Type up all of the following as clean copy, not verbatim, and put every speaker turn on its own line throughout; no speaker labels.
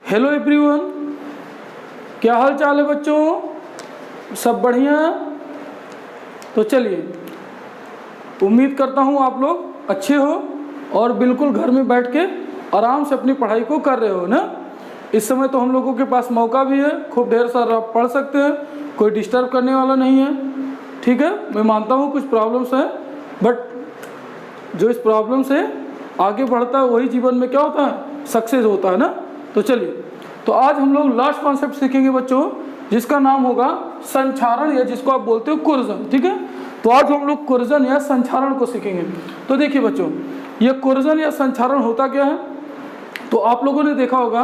Hello everyone, क्या हाल चाल है बच्चों? सब बढ़िया? तो चलिए, उम्मीद करता हूँ आप लोग अच्छे हो और बिल्कुल घर में बैठ के आराम से अपनी पढ़ाई को कर रहे हो ना। इस समय तो हम लोगों के पास मौका भी है, खूब ढेर सारा पढ़ सकते हैं, कोई डिस्टर्ब करने वाला नहीं है। ठीक है, मैं मानता हूँ कुछ प्रॉब्लम्स हैं, बट जो इस प्रॉब्लम से आगे बढ़ता है वही जीवन में क्या होता है, सक्सेस होता है ना। तो चलिए, तो आज हम लोग लास्ट कॉन्सेप्ट सीखेंगे बच्चों, जिसका नाम होगा संचारण, या जिसको आप बोलते हो कुर्जन। ठीक है, तो आज हम लोग कुर्जन या संचारण को सीखेंगे। तो देखिए बच्चों, ये कुर्जन या संचारण होता क्या है? तो आप लोगों ने देखा होगा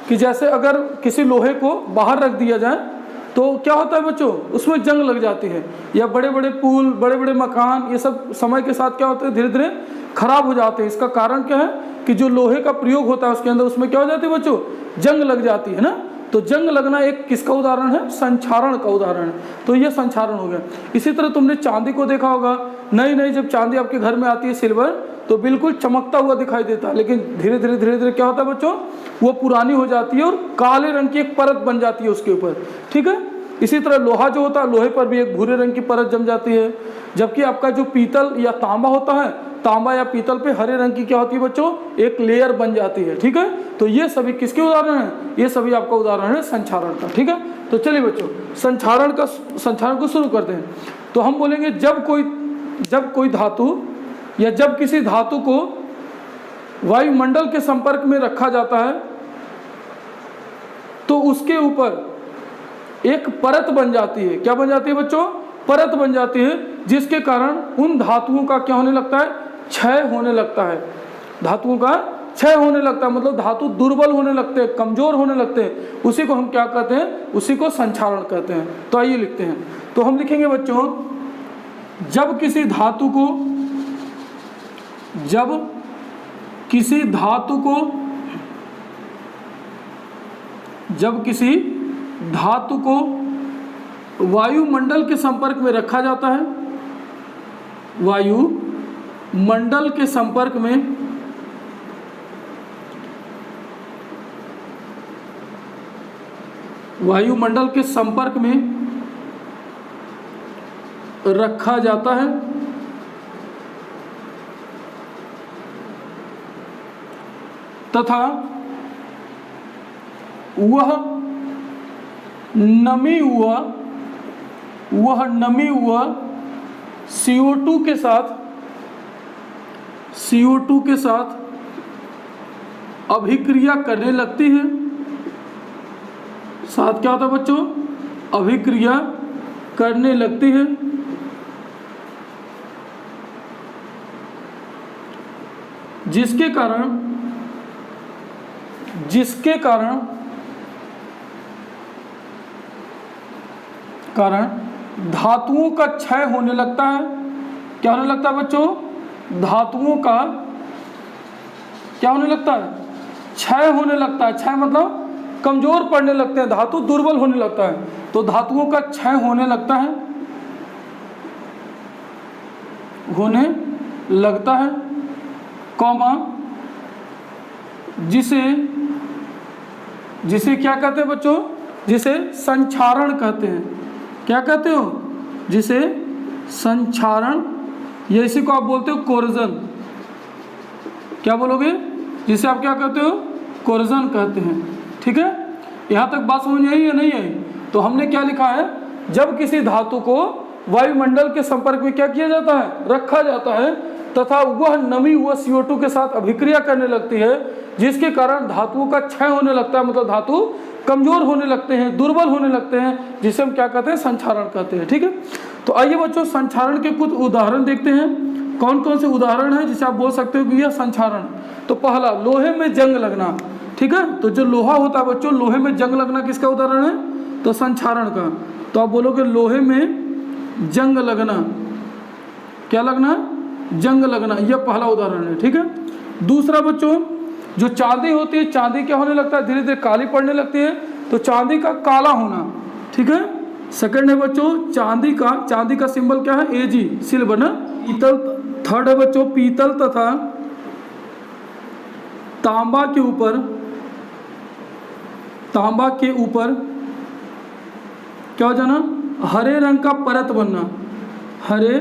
कि जैसे अगर किसी लोहे को बाहर रख दिया जाए तो क्या होता है बच्चों, उसमें जंग लग जाती है, या बड़े बड़े पुल, बड़े बड़े मकान, ये सब समय के साथ क्या होते हैं, धीरे धीरे खराब हो जाते हैं। इसका कारण क्या है कि जो लोहे का प्रयोग होता है उसके अंदर, उसमें क्या हो जाती है बच्चों, जंग लग जाती है ना। तो जंग लगना एक किसका उदाहरण है? संचारण का उदाहरण है। तो ये संचारण हो गया। इसी तरह तुमने चांदी को देखा होगा, नई नई जब चांदी आपके घर में आती है, सिल्वर, तो बिल्कुल चमकता हुआ दिखाई देता है, लेकिन धीरे धीरे क्या होता है बच्चों, वो पुरानी हो जाती है और काले रंग की एक परत बन जाती है उसके ऊपर। ठीक है, इसी तरह लोहा जो होता है, लोहे पर भी एक भूरे रंग की परत जम जाती है। जबकि आपका जो पीतल या तांबा होता है, तांबा या पीतल पे हरे रंग की क्या होती है बच्चों, एक लेयर बन जाती है। ठीक है, तो ये सभी किसके उदाहरण हैं? ये सभी आपका उदाहरण है संचारण का। ठीक है, तो चलिए बच्चों, संचारण को शुरू करते हैं। तो हम बोलेंगे जब कोई धातु या जब किसी धातु को वायुमंडल के संपर्क में रखा जाता है तो उसके ऊपर एक परत बन जाती है। क्या बन जाती है बच्चों? परत बन जाती है, जिसके कारण उन धातुओं का क्या होने लगता है, क्षय होने लगता है। धातुओं का क्षय होने लगता है, मतलब धातु दुर्बल होने लगते हैं, कमजोर होने लगते हैं। उसी को हम क्या कहते हैं? उसी को संचारण कहते हैं। तो आइए लिखते हैं। तो हम लिखेंगे बच्चों, जब किसी धातु को वायुमंडल के संपर्क में रखा जाता है, वायुमंडल के संपर्क में रखा जाता है तथा वह नमी हुआ CO2 के साथ अभिक्रिया करने लगती है। साथ क्या होता है बच्चों? अभिक्रिया करने लगती है, जिसके कारण धातुओं का क्षय होने लगता है। क्या होने लगता है बच्चों? धातुओं का क्या होने लगता है? क्षय होने लगता है। क्षय मतलब कमजोर पड़ने लगते हैं, धातु दुर्बल होने लगता है। तो धातुओं का क्षय होने लगता है, कॉमा, जिसे क्या कहते हैं बच्चों? जिसे संचारण कहते हैं। क्या कहते हो? जिसे संचारण, या इसी को आप बोलते हो कोर्जन। क्या बोलोगे? जिसे आप क्या कहते हो? कोर्जन कहते हैं। ठीक है, यहाँ तक बात समझ आई या नहीं आई? तो हमने क्या लिखा है, जब किसी धातु को वायुमंडल के संपर्क में क्या किया जाता है, रखा जाता है, तथा वह नमी हुआ CO2 के साथ अभिक्रिया करने लगती है, जिसके कारण धातुओं का क्षय होने लगता है, मतलब धातु कमजोर होने लगते हैं, दुर्बल होने लगते हैं, जिसे हम क्या कहते हैं? संचारण कहते हैं। ठीक है, तो आइए बच्चों, संचारण के कुछ उदाहरण देखते हैं। कौन कौन से उदाहरण हैं जिसे आप बोल सकते हो कि यह संचारण? तो पहला, लोहे में जंग लगना। ठीक है, तो जो लोहा होता है बच्चों, लोहे में जंग लगना किसका उदाहरण है? तो संचारण का। तो आप बोलोगे लोहे में जंग लगना। क्या लगना? जंग लगना, यह पहला उदाहरण है। ठीक है, दूसरा बच्चों, जो चांदी होती है, चांदी क्या होने लगता है? धीरे धीरे काली पड़ने लगती है, तो चांदी का काला होना। ठीक है, सेकंड है बच्चों चांदी का सिंबल क्या है? Ag, सिल्वर ना। पीतल, थर्ड है बच्चों पीतल तथा तांबा के ऊपर तांबा के ऊपर क्या हो जाना, हरे रंग का परत बनना, हरे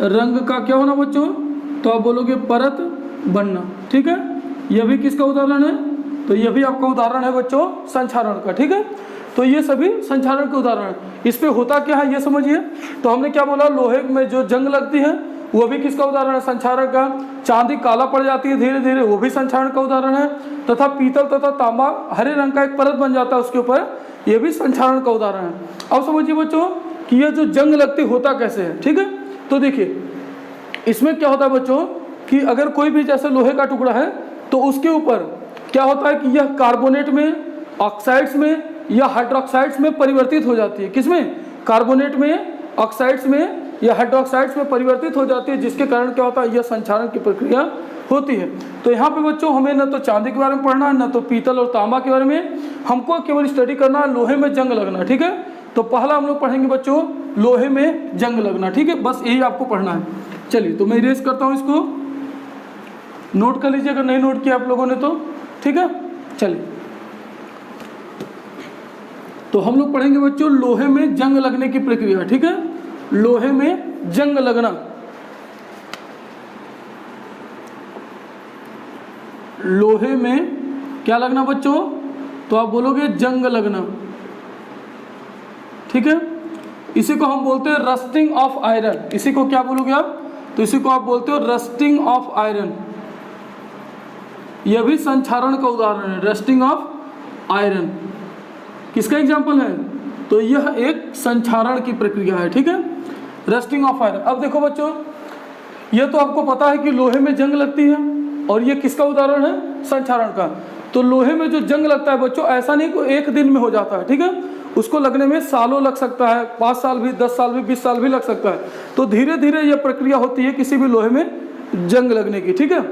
रंग का क्या होना बच्चों, तो आप बोलोगे परत बनना। ठीक है, यह भी किसका उदाहरण है, तो यह भी आपका उदाहरण है बच्चों संक्षारण का। ठीक है, तो ये सभी संक्षारण के उदाहरण हैं। इस पे होता क्या है ये समझिए। तो हमने क्या बोला, लोहे में जो जंग लगती है वो भी किसका उदाहरण है, संक्षारण का। चांदी काला पड़ जाती है धीरे धीरे, वो भी संक्षारण का उदाहरण है। तथा पीतल तथा तांबा हरे रंग का एक परत बन जाता है उसके ऊपर, ये भी संक्षारण का उदाहरण है। अब समझिए बच्चों कि ये जो जंग लगती होता कैसे है। ठीक है, तो देखिए इसमें क्या होता है बच्चों कि अगर कोई भी जैसे लोहे का टुकड़ा है तो उसके ऊपर क्या होता है कि यह कार्बोनेट में, ऑक्साइड्स में या हाइड्रोक्साइड्स में परिवर्तित हो जाती है। किसमें, कार्बोनेट में, ऑक्साइड्स में या हाइड्रोक्साइड्स में परिवर्तित हो जाती है, जिसके कारण क्या होता है, यह संक्षारण की प्रक्रिया होती है। तो यहाँ पे बच्चों हमें न तो चांदी के बारे में पढ़ना है, न तो पीतल और तांबा के बारे में, हमको केवल स्टडी करना है लोहे में जंग लगना। ठीक है, तो पहला हम लोग पढ़ेंगे बच्चों लोहे में जंग लगना। ठीक है, बस यही आपको पढ़ना है। चलिए तो मैं इरेज करता हूँ, इसको नोट कर लीजिए अगर नहीं नोट किया आप लोगों ने तो। ठीक है, चलिए तो हम लोग पढ़ेंगे बच्चों लोहे में जंग लगने की प्रक्रिया। ठीक है, लोहे में जंग लगना, लोहे में क्या लगना बच्चों, तो आप बोलोगे जंग लगना। ठीक है, इसी को हम बोलते हैं रस्टिंग ऑफ आयरन। इसी को क्या बोलोगे आप, तो इसी को आप बोलते हो रस्टिंग ऑफ आयरन। यह भी संक्षारण का उदाहरण है, रस्टिंग ऑफ आयरन। किसका एग्जाम्पल है, तो यह एक संक्षारण की प्रक्रिया है। ठीक है, रस्टिंग ऑफ आयरन। अब देखो बच्चों यह तो आपको पता है कि लोहे में जंग लगती है, और यह किसका उदाहरण है, संक्षारण का। तो लोहे में जो जंग लगता है बच्चों ऐसा नहीं कि एक दिन में हो जाता है। ठीक है, उसको लगने में सालों लग सकता है, 5 साल भी, 10 साल भी, 20 साल भी लग सकता है। तो धीरे धीरे यह प्रक्रिया होती है किसी भी लोहे में जंग लगने की। ठीक है,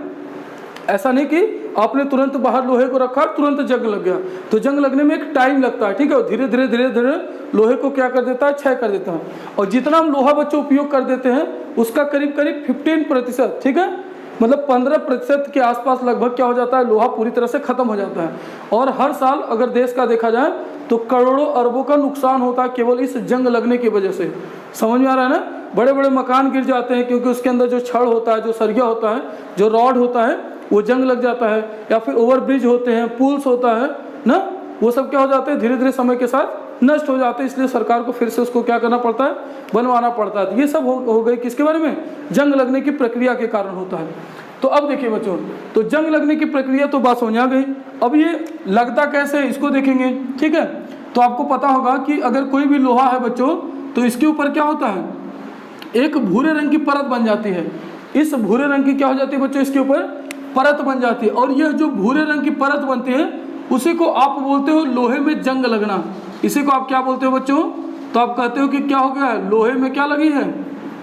ऐसा नहीं कि आपने तुरंत बाहर लोहे को रखा तुरंत जंग लग गया, तो जंग लगने में एक टाइम लगता है। ठीक है, धीरे धीरे धीरे धीरे लोहे को क्या कर देता है, क्षय कर देता है। और जितना हम लोहा बच्चों उपयोग कर देते हैं उसका करीब करीब 15%, ठीक है, मतलब 15% के आसपास लगभग क्या हो जाता है, लोहा पूरी तरह से खत्म हो जाता है। और हर साल अगर देश का देखा जाए तो करोड़ों अरबों का नुकसान होता है केवल इस जंग लगने की वजह से। समझ में आ रहा है ना, बड़े बड़े मकान गिर जाते हैं क्योंकि उसके अंदर जो छड़ होता है, जो सरिया होता है, जो रॉड होता है, वो जंग लग जाता है। या फिर ओवर ब्रिज होते हैं, पुल्स होता है ना, वो सब क्या हो जाते हैं, धीरे धीरे समय के साथ नष्ट हो जाते हैं। इसलिए सरकार को फिर से उसको क्या करना पड़ता है, बनवाना पड़ता है। ये सब हो गई किसके बारे में, जंग लगने की प्रक्रिया के कारण होता है। तो अब देखिए बच्चों, तो जंग लगने की प्रक्रिया तो बात समझ आ गई। अब ये लगता कैसे है इसको देखेंगे। ठीक है, तो आपको पता होगा कि अगर कोई भी लोहा है बच्चों तो इसके ऊपर क्या होता है, एक भूरे रंग की परत बन जाती है। इस भूरे रंग की क्या हो जाती है बच्चों, इसके ऊपर परत बन जाती है। और यह जो भूरे रंग की परत बनती है उसी को आप बोलते हो लोहे में जंग लगना। इसी को आप क्या बोलते हो बच्चों, तो आप कहते हो कि क्या हो गया है, लोहे में क्या लगी है,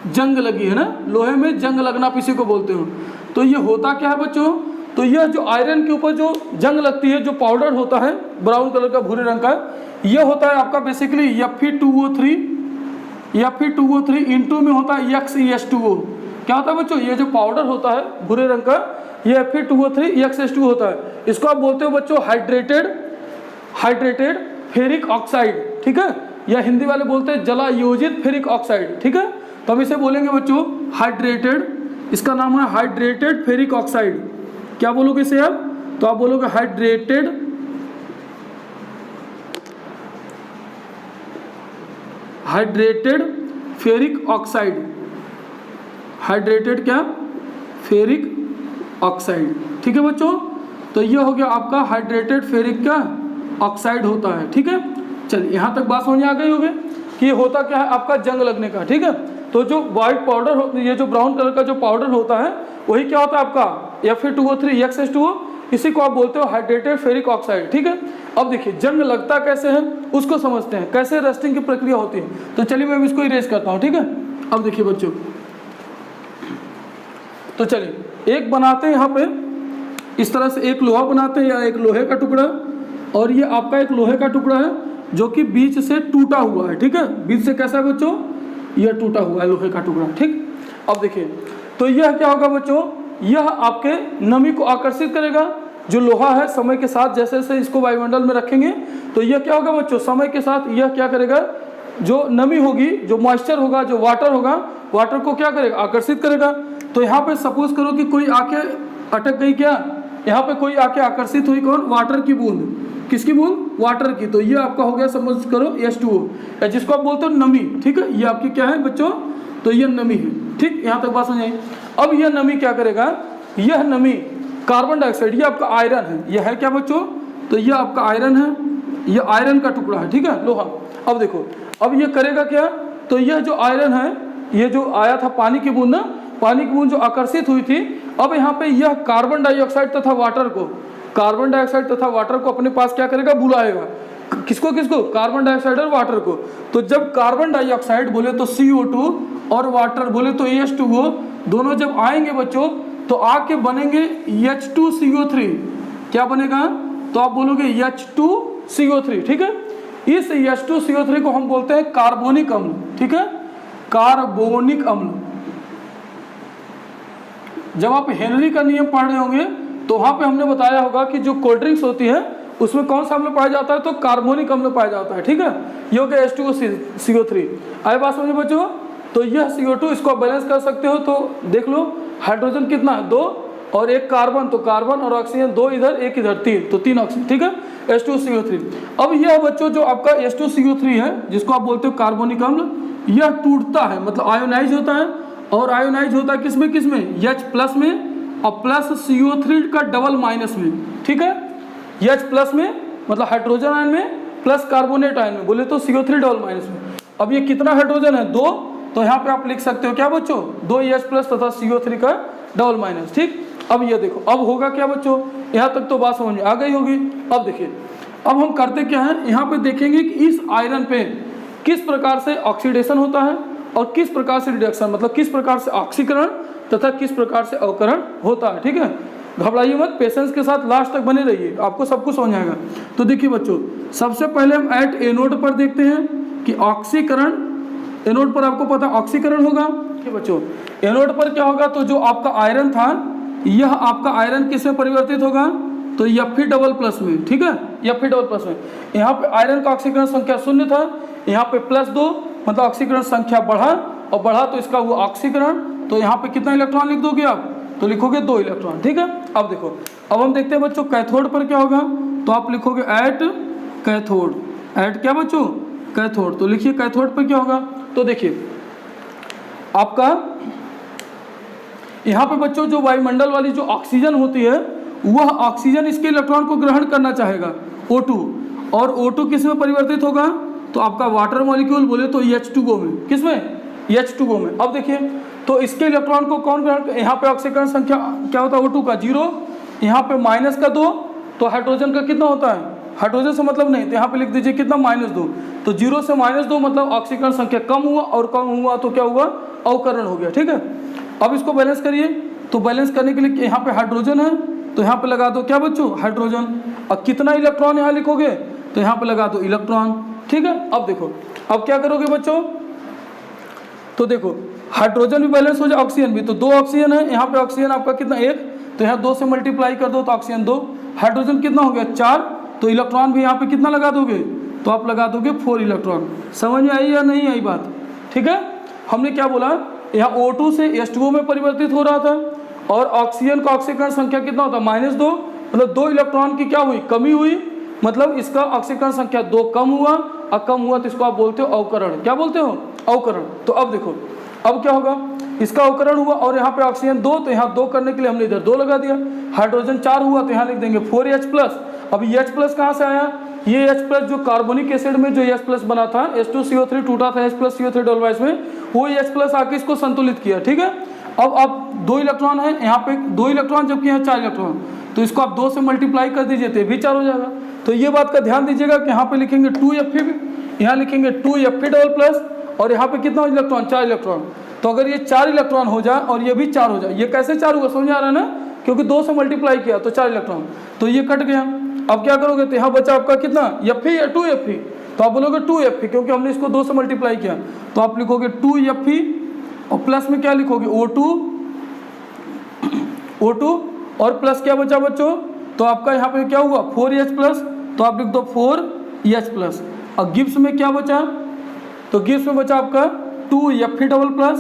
जंग लगी है ना, लोहे में जंग लगना आप इसी को बोलते हो। तो ये होता क्या है बच्चों, तो यह जो आयरन के ऊपर जो जंग लगती है, जो पाउडर होता है ब्राउन कलर का, भूरे रंग का, यह होता है आपका बेसिकली Fe2O3 या Fe2O3 इंटू में होता है XeS2O। क्या होता है बच्चों, ये जो पाउडर होता है भूरे रंग का, ये Fe2O3 XeS2O होता है। इसको आप बोलते हो बच्चों हाइड्रेटेड फेरिक ऑक्साइड। ठीक है, या हिंदी वाले बोलते हैं जला योजित फेरिक ऑक्साइड। ठीक है, तो हम इसे बोलेंगे बच्चों हाइड्रेटेड, इसका नाम है हाइड्रेटेड फेरिक ऑक्साइड। क्या बोलोगे इसे आप, तो आप बोलोगे हाइड्रेटेड फेरिक ऑक्साइड। हाइड्रेटेड क्या, फेरिक ऑक्साइड। ठीक है बच्चों, तो ये हो गया आपका हाइड्रेटेड फेरिक का ऑक्साइड होता है। ठीक है, चलिए यहाँ तक बात समझ आ गई होगी कि ये होता क्या है आपका जंग लगने का। ठीक है, तो जो व्हाइट पाउडर होती है, ये जो ब्राउन कलर का जो पाउडर होता है वही क्या होता है आपका Fe2O3 XeS2O, इसी को आप बोलते हो हाइड्रेटेड फेरिक ऑक्साइड। ठीक है, अब देखिए जंग लगता कैसे है उसको समझते हैं, कैसे रस्टिंग की प्रक्रिया होती है। तो चलिए मैं इसको इरेज करता हूँ। ठीक है, अब देखिए बच्चों, तो चलिए एक बनाते हैं यहाँ पे इस तरह से, एक लोहा बनाते हैं या एक लोहे का टुकड़ा, और ये आपका एक लोहे का टुकड़ा है जो कि बीच से टूटा हुआ है। ठीक है, बीच से कैसा है बच्चों, यह टूटा हुआ है लोहे का टुकड़ा। ठीक, अब देखिए तो यह क्या होगा बच्चों, यह आपके नमी को आकर्षित करेगा, जो लोहा है समय के साथ जैसे जैसे इसको वायुमंडल में रखेंगे तो यह क्या होगा बच्चों, समय के साथ यह क्या करेगा, जो नमी होगी, जो मॉइस्चर होगा, जो वाटर होगा, वाटर को क्या करेगा, आकर्षित करेगा। तो यहाँ पे सपोज करो कि कोई आके अटक गई, क्या यहाँ पे कोई आके आकर्षित हुई, कौन, वाटर की बूंद, किसकी बूंद, वाटर की। तो ये आपका हो गया समझ करो H2O, जिसको आप बोलते हो नमी, ठीक है। ये आपकी क्या है बच्चों, तो ये नमी है, ठीक। यहाँ तक बात समझ आई। अब यह नमी क्या करेगा, यह नमी कार्बन डाइऑक्साइड, ये आपका आयरन है, यह है क्या बच्चों, तो ये आपका आयरन है, ये आयरन का टुकड़ा है, ठीक है, लोहा। अब देखो, अब ये करेगा क्या, तो यह जो आयरन है, ये जो आया था पानी की बूंद ना, पानी की बूंद जो आकर्षित हुई थी, अब यहाँ पे यह कार्बन डाइऑक्साइड तथा वाटर को, कार्बन डाइऑक्साइड तथा वाटर को अपने पास क्या करेगा, बुलाएगा। किसको किसको, कार्बन डाइऑक्साइड और वाटर को। तो जब कार्बन डाइऑक्साइड बोले तो CO2 और वाटर बोले तो H2O, दोनों जब आएंगे बच्चों तो आके बनेंगे H2CO3। क्या बनेगा, तो आप बोलोगे H2CO3, ठीक है। इस H2CO3 को हम बोलते हैं कार्बोनिक अम्ल, ठीक है, कार्बोनिक अम्ल। जब आप हेनरी का नियम पढ़ रहे होंगे तो वहां पे हमने बताया होगा कि जो कोल्ड ड्रिंक्स होती है उसमें कौन सा अम्ल पाया जाता है, तो कार्बोनिक अम्ल पाया जाता है, ठीक है। ये हो गया H2CO3। आए बात समझे बच्चों। तो यह CO2, इसको आप बैलेंस कर सकते हो, तो देख लो हाइड्रोजन कितना है, 2 और 1 कार्बन, तो कार्बन और ऑक्सीजन 2 इधर 1 इधर 3, तो 3 ऑक्सीजन, ठीक है, H2CO3। अब यह बच्चों जो आपका H2CO3 है, जिसको आप बोलते हो कार्बोनिक अम्ल, यह टूटता है, मतलब आयोनाइज होता है, और आयोनाइज होता है किसमें किसमें, H प्लस में, और प्लस CO3 का डबल माइनस में, ठीक है। H प्लस में मतलब हाइड्रोजन आयन में, प्लस कार्बोनेट आयन में, बोले तो CO3 डबल माइनस में। अब ये कितना हाइड्रोजन है, 2, तो यहाँ पे आप लिख सकते हो क्या बच्चों, 2 H प्लस तथा CO3 का डबल माइनस, ठीक। अब ये देखो, अब होगा क्या बच्चों, यहाँ तक तो बात समझ में आ गई होगी। अब देखिए, अब हम करते क्या है, यहाँ पे देखेंगे कि इस आयरन पे किस प्रकार से ऑक्सीडेशन होता है और किस प्रकार से रिडक्शन, मतलब किस प्रकार से ऑक्सीकरण तथा किस प्रकार से अवकरण होता है, ठीक है। घबराइए मत, पेशेंस के साथ लास्ट तक बने रहिए, आपको सब कुछ समझ आएगा। तो देखिए बच्चों, सबसे पहले हम एट एनोड पर देखते हैं कि ऑक्सीकरण, एनोड पर आपको पता ऑक्सीकरण होगा, ठीक है बच्चों। एनोड पर क्या होगा, तो जो आपका आयरन था, यह आपका आयरन किस में परिवर्तित होगा, तो Fe डबल प्लस में, ठीक है, Fe डबल प्लस में। यहाँ पे आयरन का ऑक्सीकरण संख्या 0 था, यहाँ पे +2, मतलब ऑक्सीकरण संख्या बढ़ा, और बढ़ा तो इसका हुआ ऑक्सीकरण। तो यहाँ पे कितना इलेक्ट्रॉन लिख दोगे आप, तो लिखोगे 2 इलेक्ट्रॉन, ठीक है। अब देखो, अब हम देखते हैं बच्चों कैथोड पर क्या होगा, तो आप लिखोगे एट कैथोड, एट क्या बच्चों, कैथोड। तो लिखिए कैथोड पर क्या होगा, तो देखिए आपका यहाँ पे बच्चों जो वायुमंडल वाली जो ऑक्सीजन होती है, वह ऑक्सीजन इसके इलेक्ट्रॉन को ग्रहण करना चाहेगा, O2, और O2 किस में परिवर्तित होगा, तो आपका वाटर मॉलिक्यूल बोले तो H2O में, किस में, H2O में। अब देखिए, तो इसके इलेक्ट्रॉन को कौन ग्रहण, यहाँ पे ऑक्सीकरण संख्या क्या होता है, O2 का 0, यहाँ पे -2, तो हाइड्रोजन का कितना होता है, हाइड्रोजन से मतलब नहीं, तो यहाँ पे लिख दीजिए कितना, -2। तो 0 से -2 मतलब ऑक्सीकरण संख्या कम हुआ, और कम हुआ तो क्या हुआ, अवकरण हो गया, ठीक है। अब इसको बैलेंस करिए, तो बैलेंस करने के लिए यहाँ पे हाइड्रोजन है, तो यहाँ पे लगा दो क्या बच्चों, हाइड्रोजन। अब कितना इलेक्ट्रॉन यहाँ लिखोगे, तो यहाँ पे लगा दो इलेक्ट्रॉन, ठीक है। अब देखो, अब क्या करोगे बच्चों, तो देखो हाइड्रोजन भी बैलेंस हो जाए, ऑक्सीजन भी, तो 2 ऑक्सीजन है, यहाँ पे ऑक्सीजन आपका कितना 1, तो यहाँ 2 से मल्टीप्लाई कर दो तो ऑक्सीजन 2, हाइड्रोजन कितना हो गया 4, तो इलेक्ट्रॉन भी यहाँ पे कितना लगा दोगे, तो आप लगा दोगे 4 इलेक्ट्रॉन। समझ में आई या नहीं आई बात, ठीक है। हमने क्या बोला, यहाँ O2 से H2O में परिवर्तित हो रहा था, और ऑक्सीजन का ऑक्सीकरण संख्या कितना होता है, -2, मतलब 2 इलेक्ट्रॉन की क्या हुई, कमी हुई, मतलब इसका ऑक्सीकरण संख्या 2 कम हुआ, और कम हुआ तो इसको आप बोलते हो अवकरण। क्या बोलते हो, अवकरण। तो अब देखो, अब क्या होगा, इसका अवकरण हुआ, और यहाँ पे ऑक्सीजन 2, तो यहाँ 2 करने के लिए हमने इधर 2 लगा दिया, हाइड्रोजन 4 हुआ, तो यहाँ लिख देंगे 4H+। अब H+ कहाँ से आया, ये H+ जो कार्बोनिक एसिड में जो H+ बना था, H2CO3 टूटा था H+CO3 डबल बाइस में, वो H+ आके इसको संतुलित किया, ठीक है। अब 2 इलेक्ट्रॉन है यहाँ पे, 2 इलेक्ट्रॉन, जबकि यहाँ 4 इलेक्ट्रॉन, तो इसको आप 2 से मल्टीप्लाई कर दीजिए तो भी 4 हो जाएगा। तो ये बात का ध्यान दीजिएगा कि यहाँ पे लिखेंगे 2Fe, यहाँ लिखेंगे 2Fe डबल प्लस, और यहाँ पे कितना इलेक्ट्रॉन, 4 इलेक्ट्रॉन। तो अगर ये 4 इलेक्ट्रॉन हो जाए और ये भी 4 हो जाए, ये कैसे 4 हुआ, समझ आ रहा है ना, क्योंकि 2 से मल्टीप्लाई किया तो 4 इलेक्ट्रॉन, तो ये कट गया। अब क्या करोगे, तो यहाँ बचा आपका कितना, Fe या 2Fe, तो आप बोलोगे 2Fe, क्योंकि हमने इसको 2 से मल्टीप्लाई किया, तो आप लिखोगे 2Fe, और प्लस में क्या लिखोगे O2, और प्लस क्या बचा बच्चों, तो आपका यहाँ पे क्या हुआ 4H प्लस, तो आप लिख दो 4H प्लस। और गिब्स में क्या बचा, तो गिब्स में बचा आपका 2Fe डबल प्लस,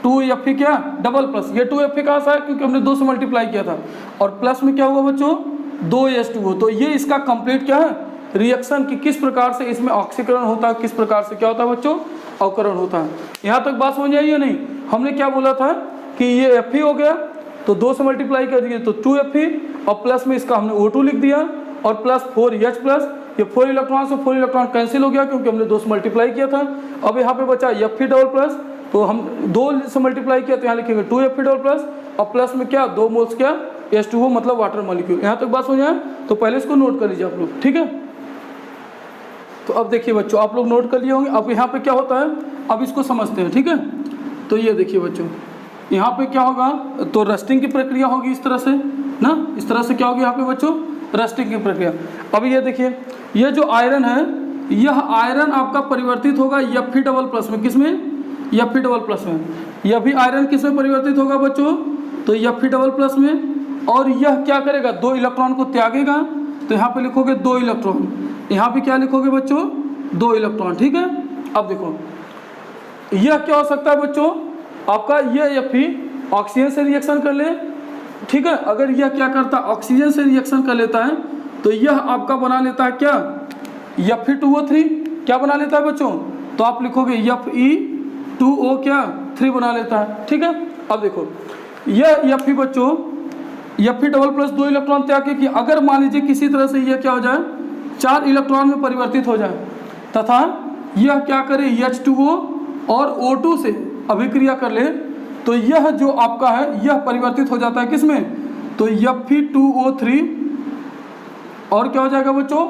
2Fe क्या डबल प्लस, ये 2Fe कहाँ से आया क्योंकि हमने 2 से मल्टीप्लाई किया था, और प्लस में क्या हुआ बच्चों 2H2O। तो ये इसका कंप्लीट क्या है रिएक्शन कि किस प्रकार से इसमें ऑक्सीकरण होता है, किस प्रकार से क्या होता है बच्चों अवकरण होता है। यहाँ तक बात समझ आई या नहीं। हमने क्या बोला था कि ये Fe हो गया तो 2 से मल्टीप्लाई कर दिए तो 2Fe, और प्लस में इसका हमने O2 लिख दिया, और प्लस 4H प्लस, ये 4 इलेक्ट्रॉन से 4 इलेक्ट्रॉन कैंसिल हो गया क्योंकि हमने 2 से मल्टीप्लाई किया था। अब यहाँ पे बचा Fe डबल प्लस, तो हम 2 से मल्टीप्लाई किया तो यहाँ लिखेंगे 2Fe डबल प्लस, और प्लस में क्या 2 मोल्स क्या H2O मतलब वाटर मॉलिक्यूल। यहाँ तक बात समझ आए, तो पहले इसको नोट कर लीजिए आप लोग, ठीक है। तो अब देखिए बच्चों आप लोग नोट कर लिए होंगे। अब यहाँ पे क्या होता है अब इसको समझते हैं, ठीक है। तो ये देखिए बच्चों यहाँ पे क्या होगा, तो रस्टिंग की प्रक्रिया होगी इस तरह से ना, इस तरह से क्या होगी यहाँ पे बच्चों रस्टिंग की प्रक्रिया। अब ये देखिए ये जो आयरन है, यह आयरन आपका परिवर्तित होगा Fe डबल प्लस में, किसमें Fe डबल प्लस में। यह भी आयरन किसमें परिवर्तित होगा बच्चों, तो Fe डबल प्लस में, और यह क्या करेगा 2 इलेक्ट्रॉन को त्यागेगा, तो यहाँ पे लिखोगे 2 इलेक्ट्रॉन, यहाँ पे क्या लिखोगे बच्चों 2 इलेक्ट्रॉन, ठीक है। अब देखो यह क्या हो सकता है बच्चों आपका, ये Fe ऑक्सीजन से रिएक्शन कर ले, ठीक है। अगर यह क्या करता है ऑक्सीजन से रिएक्शन कर लेता है तो यह आपका बना लेता है क्या Fe2O3, क्या बना लेता है बच्चों, तो आप लिखोगे Fe2O क्या 3 बना लेता है, ठीक है। अब देखो यह Fe बच्चों Fe डबल प्लस 2 इलेक्ट्रॉन त्याग के कि अगर मान लीजिए किसी तरह से यह क्या हो जाए 4 इलेक्ट्रॉन में परिवर्तित हो जाए, तथा यह क्या करे H2O और O2 से अभिक्रिया कर ले, तो यह जो आपका है यह परिवर्तित हो जाता है किसमें, तो Fe2O3, और क्या हो जाएगा बच्चों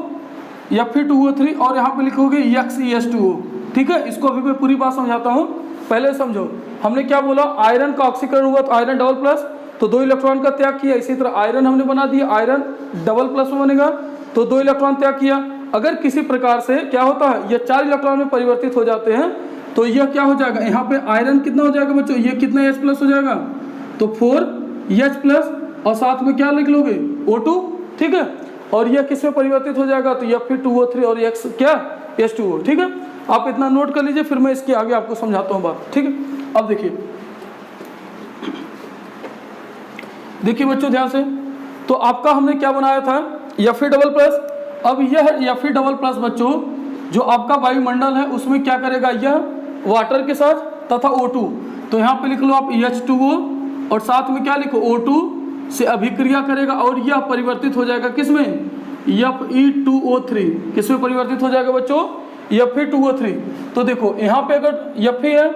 Fe2O3, और यहाँ पे लिखोगे XeH2O, ठीक है। इसको अभी मैं पूरी बात समझाता हूँ, पहले समझो। हमने क्या बोला आयरन का ऑक्सीकरण हुआ तो आयरन डबल प्लस, तो 2 इलेक्ट्रॉन का त्याग किया, इसी तरह आयरन हमने बना दिया, आयरन डबल प्लस में बनेगा तो 2 इलेक्ट्रॉन त्याग किया। अगर किसी प्रकार से क्या होता है ये 4 इलेक्ट्रॉन में परिवर्तित हो जाते हैं तो यह क्या हो जाएगा, यहाँ पे आयरन कितना हो जाएगा बच्चों, ये कितना H प्लस हो जाएगा, तो 4H प्लस, और साथ में क्या लिख लोगे O2, ठीक है। और यह किस में परिवर्तित हो जाएगा, तो Fe2O3 और X क्या H2O, ठीक है। आप इतना नोट कर लीजिए, फिर मैं इसके आगे आपको समझाता हूँ बात, ठीक है। अब देखिए बच्चों ध्यान से, तो आपका हमने क्या बनाया था Fe डबल प्लस। अब यह Fe डबल प्लस बच्चों जो आपका वायुमंडल है उसमें क्या करेगा, यह वाटर के साथ तथा O2, तो यहाँ पे लिख लो आप H2O, और साथ में क्या लिखो O2 से अभिक्रिया करेगा, और यह परिवर्तित हो जाएगा किसमें Fe2O3, किसमें परिवर्तित हो जाएगा बच्चों Fe2O3। तो देखो यहाँ पे अगर Fe है,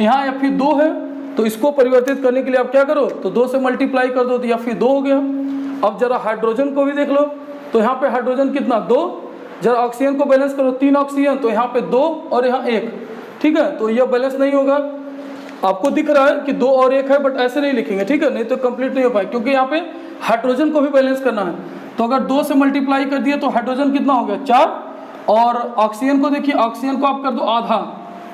यहाँ Fe2 है, तो इसको परिवर्तित करने के लिए आप क्या करो, तो 2 से मल्टीप्लाई कर दो तो Fe2 हो गया। अब जरा हाइड्रोजन को भी देख लो, तो यहाँ पे हाइड्रोजन कितना 2, जरा ऑक्सीजन को बैलेंस करो 3 ऑक्सीजन, तो यहाँ पे 2 और यहाँ 1, ठीक है। तो यह बैलेंस नहीं होगा, आपको दिख रहा है कि 2 और 1 है, बट ऐसे नहीं लिखेंगे, ठीक है, नहीं तो कंप्लीट नहीं हो पाए, क्योंकि यहाँ पे हाइड्रोजन को भी बैलेंस करना है। तो अगर 2 से मल्टीप्लाई कर दिए तो हाइड्रोजन कितना हो गया 4, और ऑक्सीजन को देखिए, ऑक्सीजन को आप कर दो आधा,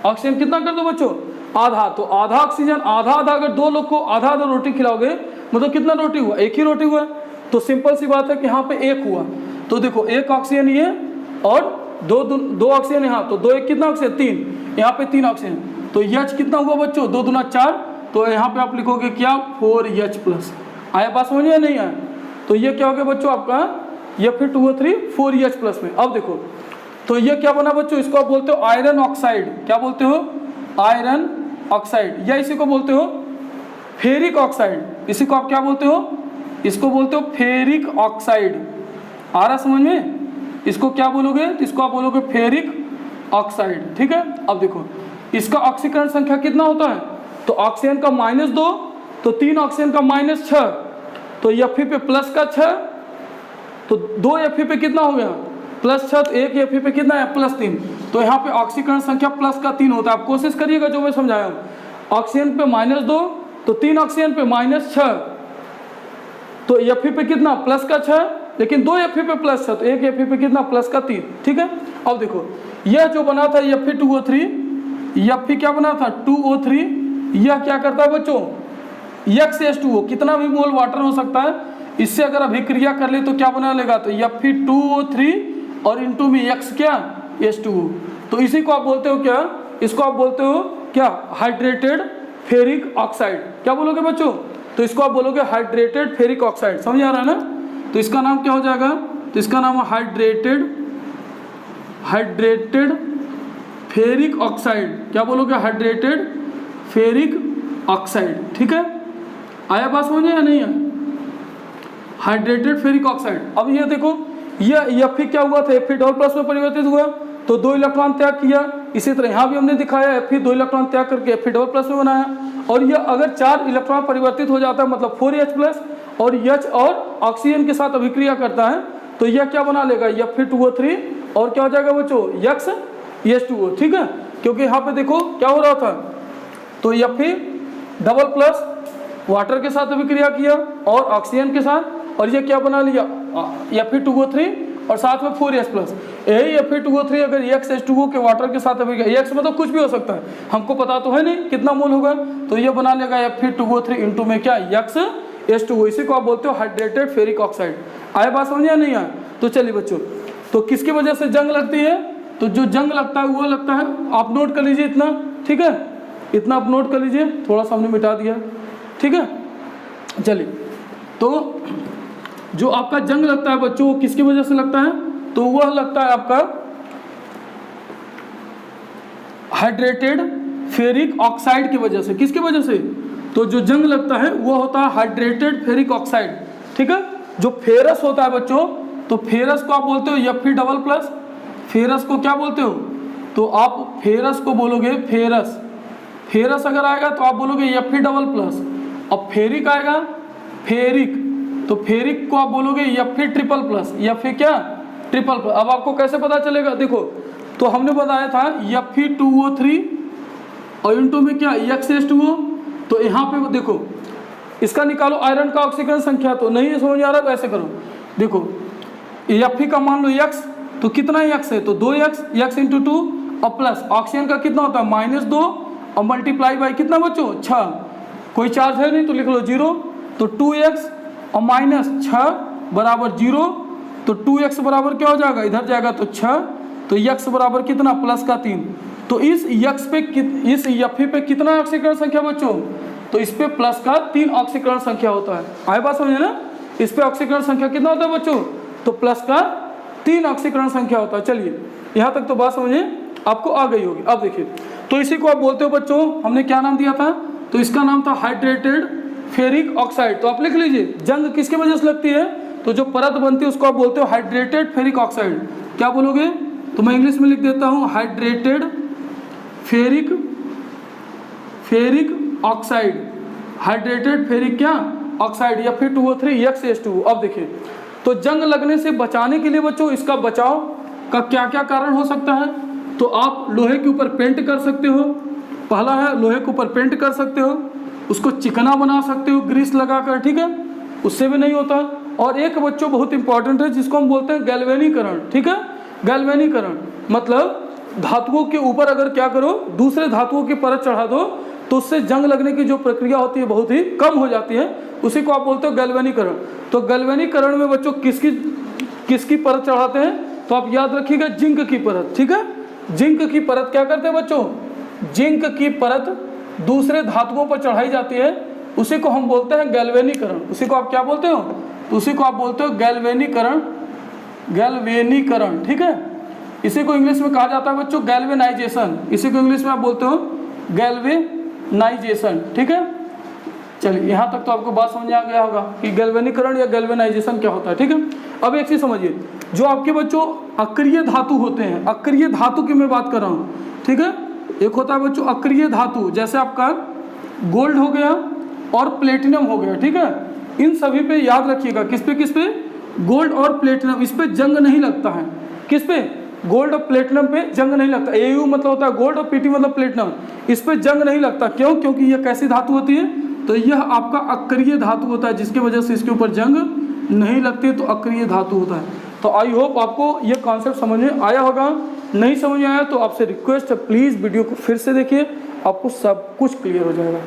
ऑक्सीजन कितना कर दो बच्चों आधा, तो आधा ऑक्सीजन आधा आधा, अगर 2 लोग को आधा आधा रोटी खिलाओगे मतलब कितना रोटी हुआ, 1 ही रोटी हुआ। तो सिंपल सी बात है कि यहाँ पे 1 हुआ, तो देखो 1 ऑक्सीजन ये और 2 ऑक्सीजन यहाँ, तो 2 1 कितना ऑक्सीजन 3, यहाँ पे 3 ऑक्सीजन, तो H कितना हुआ बच्चों 2 दूना 4, तो यहाँ पे आप लिखोगे क्या 4H प्लस। आया बात समझ में नहीं आया, तो ये क्या हो गया बच्चों आपका Fe2O3 4H प्लस में। अब देखो तो ये क्या बना बच्चों, इसको आप बोलते हो आयरन ऑक्साइड, क्या बोलते हो आयरन ऑक्साइड, या इसी को बोलते हो फेरिक ऑक्साइड, इसी को आप क्या बोलते हो, इसको बोलते हो फेरिक ऑक्साइड। आ रहा समझ में, इसको क्या बोलोगे, इसको आप बोलोगे फेरिक ऑक्साइड, ठीक है। अब देखो इसका ऑक्सीकरण संख्या कितना होता है, तो ऑक्सीजन का -2, तो 3 ऑक्सीजन का -6, तो Fe पे प्लस का 6, तो 2 Fe पे कितना हो गया +6, तो 1 Fe पे कितना है +3, तो यहाँ पे ऑक्सीकरण संख्या प्लस का 3 होता है। आप कोशिश करिएगा जो मैं समझाया हूँ, ऑक्सीजन पे -2, तो 3 ऑक्सीजन पे -6, तो Fe पे कितना प्लस का 6, लेकिन 2 Fe पे +6, तो 1 Fe पे कितना प्लस का 3, ठीक है। अब देखो यह जो बना था Fe2O3, Fe क्या बना था 2O3, यह क्या करता है बच्चों XH2O, कितना भी मोल वाटर हो सकता है, इससे अगर अभिक्रिया कर ले तो क्या बना लेगा, तो Fe2O3 और इनटू में X क्या, H2O। तो इसी को आप बोलते हो क्या, इसको आप बोलते हो क्या, हाइड्रेटेड फेरिक ऑक्साइड। क्या बोलोगे बच्चों, तो इसको आप बोलोगे हाइड्रेटेड फेरिक ऑक्साइड। समझ आ रहा है ना। तो इसका नाम क्या हो जाएगा, तो इसका नाम है हाइड्रेटेड फेरिक ऑक्साइड। क्या बोलोगे, हाइड्रेटेड फेरिक ऑक्साइड। ठीक है, आया बात समझ या नहीं है, हाइड्रेटेड फेरिक ऑक्साइड। अब ये देखो, ये Fe क्या हुआ था, Fe डबल प्लस में परिवर्तित हुआ तो 2 इलेक्ट्रॉन त्याग किया। इसी तरह यहाँ भी हमने दिखाया Fe 2 इलेक्ट्रॉन त्याग करके Fe डबल प्लस में बनाया। और ये अगर 4 इलेक्ट्रॉन परिवर्तित हो जाता है मतलब 4H प्लस और H और ऑक्सीजन के साथ अभिक्रिया करता है तो यह क्या बना लेगा, Fe2O3 और क्या हो जाएगा बच्चों, X H2O। ठीक है, क्योंकि यहाँ पे देखो क्या हो रहा था, तो Fe डबल प्लस वाटर के साथ अभिक्रिया किया और ऑक्सीजन के साथ, और ये क्या बना लिया, Fe2O3 और साथ में 4H प्लस। यही Fe2O3 अगर X H2O के वाटर के साथ अभिक्रिया, X मतलब कुछ भी हो सकता है, हमको पता तो है नहीं कितना मोल होगा, तो ये बना लेगा Fe2O3 इंटू में क्या, X H2O। इसी को आप बोलते हो हाइड्रेटेड फेरिक ऑक्साइड। आया बात समझ या नहीं आया। तो चलिए बच्चों, तो किसकी वजह से जंग लगती है, तो जो जंग लगता है वो लगता है, आप नोट कर लीजिए इतना। ठीक है, इतना आप नोट कर लीजिए, थोड़ा सा हमने मिटा दिया। ठीक है, चलिए, तो जो आपका जंग लगता है बच्चों वो किसकी वजह से लगता है, तो वह लगता है आपका हाइड्रेटेड फेरिक ऑक्साइड की वजह से। किसकी वजह से, तो जो जंग लगता है वो होता है हाइड्रेटेड फेरिक ऑक्साइड। ठीक है, जो फेरस होता है बच्चों, तो फेरस को आप बोलते हो Fe डबल प्लस। फेरस को क्या बोलते हो, तो आप फेरस को बोलोगे फेरस। फेरस अगर आएगा तो आप बोलोगे Fe डबल प्लस। अब फेरिक आएगा फेरिक, तो फेरिक को आप बोलोगे Fe ट्रिपल प्लस। Fe क्या, ट्रिपल प्लस। अब आपको कैसे पता चलेगा, देखो तो हमने बताया था Fe2O3 और इनटू में क्या X H2O। तो यहाँ पे देखो इसका निकालो आयरन का ऑक्सीकरण संख्या, तो नहीं समझ आ रहा तो ऐसे करो, देखो Fe का मान लो X, तो कितना X है, तो 2X, X इंटू 2 और प्लस ऑक्सीजन का कितना होता है -2 और मल्टीप्लाई बाई कितना बच्चों 6। कोई चार्ज है नहीं तो लिख लो 0, तो 2X और -6 बराबर 0, तो 2X बराबर क्या हो जाएगा, इधर जाएगा तो 6, तो X बराबर कितना प्लस का 3। तो इस X पे इस Fe पे कितना ऑक्सीकरण संख्या बच्चों, तो इस पे प्लस का 3 ऑक्सीकरण संख्या होता है। आए बात समझे ना, इस पे ऑक्सीकरण संख्या कितना होता है बच्चों, तो प्लस का 3 ऑक्सीकरण संख्या होता है। चलिए यहाँ तक तो बात समझे आपको आ गई होगी। अब देखिए, तो इसी को आप बोलते हो बच्चों, हमने क्या नाम दिया था, तो इसका नाम था हाइड्रेटेड फेरिक ऑक्साइड। तो आप लिख लीजिए जंग किसकी वजह से लगती है, तो जो परत बनती है उसको आप बोलते हो हाइड्रेटेड फेरिक ऑक्साइड। क्या बोलोगे, तो मैं इंग्लिश में लिख देता हूँ hydrated ferric oxide. Hydrated ferric क्या ऑक्साइड Fe2O3 X H2O। अब देखिए, तो जंग लगने से बचाने के लिए बच्चों, इसका बचाव का क्या क्या कारण हो सकता है, तो आप लोहे के ऊपर पेंट कर सकते हो। पहला है लोहे के ऊपर पेंट कर सकते हो, उसको चिकना बना सकते हो ग्रीस लगाकर। ठीक है, उससे भी नहीं होता। और एक बच्चों बहुत इंपॉर्टेंट है जिसको हम बोलते हैं गैल्वेनीकरण। ठीक है, गैल्वेनीकरण मतलब धातुओं के ऊपर अगर क्या करो, दूसरे धातुओं की परत चढ़ा दो, तो उससे जंग लगने की जो प्रक्रिया होती है बहुत ही कम हो जाती है। उसी को आप बोलते हो गैल्वेनीकरण। तो गैल्वेनीकरण में बच्चों किसकी परत चढ़ाते हैं, तो आप याद रखिएगा जिंक की परत। ठीक है, जिंक की परत क्या करते हैं बच्चों, जिंक की परत दूसरे धातुओं पर चढ़ाई जाती है, उसी को हम बोलते हैं गैल्वेनीकरण। उसी को आप क्या बोलते हो, उसी को आप बोलते हो गैल्वेनीकरण। गैल्वेनीकरण, ठीक है, इसी को इंग्लिश में कहा जाता है बच्चों गैल्वेनाइजेशन। इसी को इंग्लिश में आप बोलते हो गैल्वेनाइजेशन। ठीक है, चलिए यहाँ तक तो आपको बात समझ आ गया होगा कि गैल्वेनीकरण या गैल्वेनाइजेशन क्या होता है। ठीक है, अब एक चीज समझिए, जो आपके बच्चों अक्रिय धातु होते हैं, अक्रिय धातु की मैं बात कर रहा हूँ। ठीक है, एक होता है बच्चों अक्रिय धातु, जैसे आपका गोल्ड हो गया और प्लेटिनम हो गया। ठीक है, इन सभी पे याद रखिएगा, किस पे गोल्ड और प्लेटिनम, इस पे जंग नहीं लगता है। किस पे, गोल्ड और प्लेटिनम पे जंग नहीं लगता। AU मतलब होता है गोल्ड और PT मतलब प्लेटिनम, इस पे जंग नहीं लगता। क्यों, क्योंकि यह कैसी धातु होती है, तो यह आपका अक्रिय धातु होता है, जिसकी वजह से इसके ऊपर जंग नहीं लगती, तो अक्रिय धातु होता है। तो आई होप आपको यह कॉन्सेप्ट समझ में आया होगा। नहीं समझ में आया तो आपसे रिक्वेस्ट है प्लीज़ वीडियो को फिर से देखिए, आपको सब कुछ क्लियर हो जाएगा।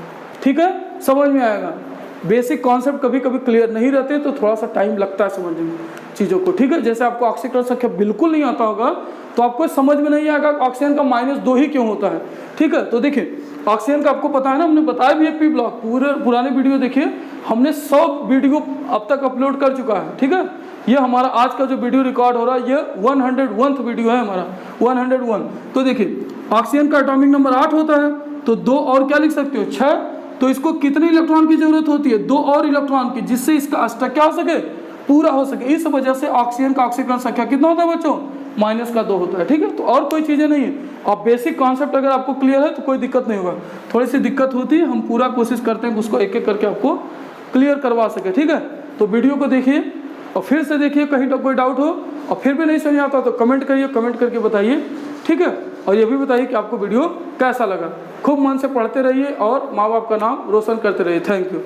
ठीक है, समझ में आएगा। बेसिक कॉन्सेप्ट कभी कभी क्लियर नहीं रहते तो थोड़ा सा टाइम लगता है समझने में चीज़ों को, ठीक है। जैसे आपको ऑक्सीकरण संख्या बिल्कुल नहीं आता होगा तो आपको समझ में नहीं आएगा ऑक्सीजन का -2 ही क्यों होता है, ठीक है। तो देखिए ऑक्सीजन का आपको पता है ना, हमने बताया भी है पी ब्लॉक, पूरे पुराने वीडियो देखिए, हमने 100 वीडियो अब तक अपलोड कर चुका है, ठीक है। ये हमारा आज का जो वीडियो रिकॉर्ड हो रहा है ये 101th वीडियो है हमारा, 101। तो देखिए ऑक्सीजन का एटॉमिक नंबर 8 होता है, तो 2 और क्या लिख सकते हो 6, तो इसको कितने इलेक्ट्रॉन की जरूरत होती है, 2 और इलेक्ट्रॉन की, जिससे इसका अष्टक क्या हो सके, पूरा हो सके। इस वजह से ऑक्सीजन का ऑक्सीकरण संख्या कितना होता है बच्चों, -2 होता है, ठीक है। तो और कोई चीज़ें नहीं है, और बेसिक कॉन्सेप्ट अगर आपको क्लियर है तो कोई दिक्कत नहीं होगा। थोड़ी सी दिक्कत होती है, हम पूरा कोशिश करते हैं उसको एक एक करके आपको क्लियर करवा सके, ठीक है। तो वीडियो को देखिए और फिर से देखिए, कहीं तो कोई डाउट हो और फिर भी नहीं समझ आता तो कमेंट करिए, कमेंट करके बताइए, ठीक है। और ये भी बताइए कि आपको वीडियो कैसा लगा। खूब मन से पढ़ते रहिए और माँ बाप का नाम रोशन करते रहिए। Thank you.